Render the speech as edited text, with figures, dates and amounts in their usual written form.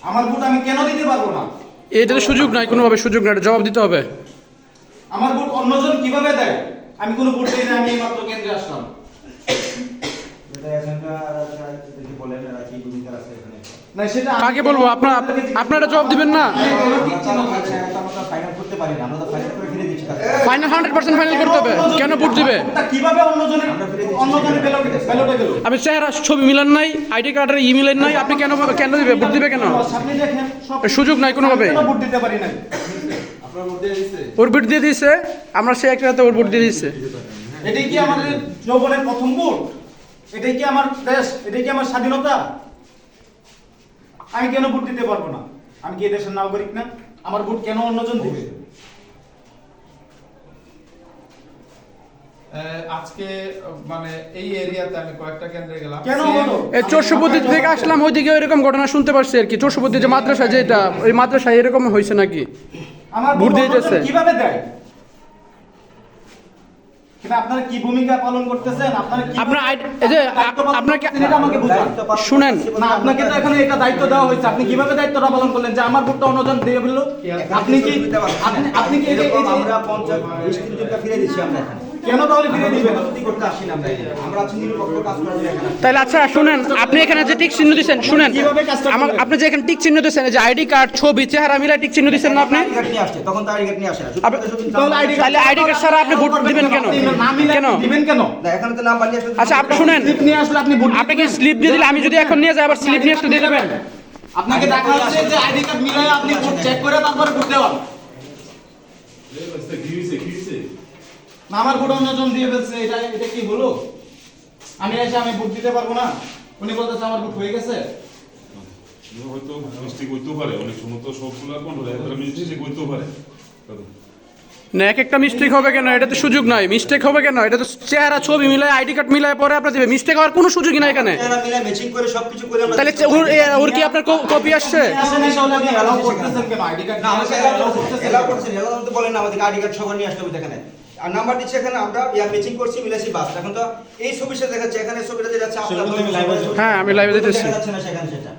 আমার ভোট আমি কেন দিতে পারবো না? এটাতে সুযোগ নাই, কোনোভাবে সুযোগ নাই, জবাব দিতে হবে। আমার ভোট অন্যজন কিভাবে দেয়? আমি কোনো ভোট দিই না, আমি মাত্র কেন্দ্রে আসলাম। না সেটা কাকে বলবো? আপনারা জবাব দিবেন না? ফাইনাল 100% ফাইনাল করতে হবে। কেন ভোট দিবে? কিভাবে অন্যজনের ব্যালটে গেল? আপনি চেহারা ছবি মিলান নাই, আইডি কার্ডের ই মিলান নাই, আপনি কেন দিবে? ভোট দিবে কেন? আপনি দেখেন সুযোগ নাই কোনোভাবে। ভোট দিতে পারি নাই। ওর ভোট দিয়ে দিয়েছে, আমরা সে একটা রাতে ওর ভোট দিয়ে দিয়েছে। এটাই কি আমাদের যৌবনের প্রথম ভোট? এটাই কি আমার দেশ? এটাই কি আমার স্বাধীনতা? আমি কেন ভোট দিতে পারবো না? আমি কি এই দেশের নাগরিক না? আমার ভোট কেন অন্যজন দিবে? আজকে মানে এই এরিয়াতে আমি কয়েকটা কেন্দ্রে গেলাম। কেন হলো? এই চোরসুপতি থেকে আসলাম, ওইদিকে এরকম ঘটনা শুনতে পারছি আর কি। চোরসুপতি যে মাদ্রাসা, যেটা ওই মাদ্রাসায় এরকম হয়েছে নাকি? আমার ভোট ভোট দিয়ে অন্যজন দিয়েছে। কিভাবে দেয়? কিন্তু আপনারা কি ভূমিকা পালন করতেছেন? আপনারা কি আপনার এই যে আপনাকে এটা আমাকে বুঝান। শুনেন, না আপনাকে তো এখানে এটা দায়িত্ব দেওয়া হয়েছে। আপনি কিভাবে দায়িত্বটা পালন করলেন যে আমার ভোটটা অন্যজন দিয়ে ফেললো? আপনি কি আপনি কি আমরা 50-20 জন ফিরে দিচ্ছি আমরা এখানে। কেন তাহলে ফিরে দিবেন? ক্ষতি করতে আসি না আমরা এখানে। আমরা আছি নিরপেক্ষ কাজ করার জন্য এখানে। তাহলে আচ্ছা শুনেন, আপনি এখানে যে টিক চিহ্ন দিচ্ছেন, শুনেন কিভাবে কাজটা আমার, করবেন? আপনি যে এখানে টিক চিহ্ন দিচ্ছেন, যে আইডি কার্ড, ছবি, চেহারা মিলাই টিক চিহ্ন দিচ্ছেন না আপনি? আইডি কার্ড নিয়ে আসছে, তখন তো আইডি কার্ড নিয়ে আসে না। তাহলে আইডি কার্ড ছাড়া আপনি ভোট দিবেন কেন? কেন? দিবেন কেন? না, এখানে তো নাম্বার নিয়ে আসলে আচ্ছা আপনি শুনেন, স্লিপ নিয়ে আসলে আপনি ভোট আপনি কি স্লিপ দিয়ে দিলে, আমি যদি এখন নিয়ে যাই আবার স্লিপ নিয়ে আসলে দিয়ে দেবেন? আপনাকে দেখা হচ্ছে যে আইডি কার্ড মিলাই আপনি ভোট চেক করে তারপরে ভোট দেওয়ান। না আমার ভোট অন্যজন দিয়ে ফেলছে, এটা কি হলো? আমি এসে আমি ভোট দিতে পারবো না? উনি বলতেছে আমার ভোট হয়ে গেছে। হয়তো মিস্টেক হইতেও পারে, অনেক সময় তো সবগুলা কোন হলে মিস্টেক হইতেও পারে। না এক একটা মিস্টেক হবে কেন? এটা তো সুযোগ নাই। মিস্টেক হবে কেন? এটা তো চেহারা, ছবি মিলাই, আইডি কার্ড মিলাই পরে আপনার দিবে। মিস্টেক হওয়ার কোনো সুযোগই নাই এখানে। এরা মিলে ম্যাচিং করে সবকিছু করে আমরা তাহলে ওর কি আপনার কপি আসছে? আসেন এসে হলে আপনি অ্যালাউ করতেছেন কেন? আইডি কার্ড না আমাকে এলাও করছেন, এলাও তো বলেন না আমাদেরকে আইডি কার্ড সবার নিয়ে আসতে হবে এখানে। আর নাম্বার দিচ্ছে এখানে, আমরা ম্যাচিং করছি, মিলাইছি বাস। এখন তো এই ছবিটা দেখাচ্ছে, এখানে ছবিটা যে যাচ্ছে আপনার সেগুলো তো আমি live এ হ্যাঁ আমি লাইভে দিতেছি। দেখা যাচ্ছে না সেখানে সেটা।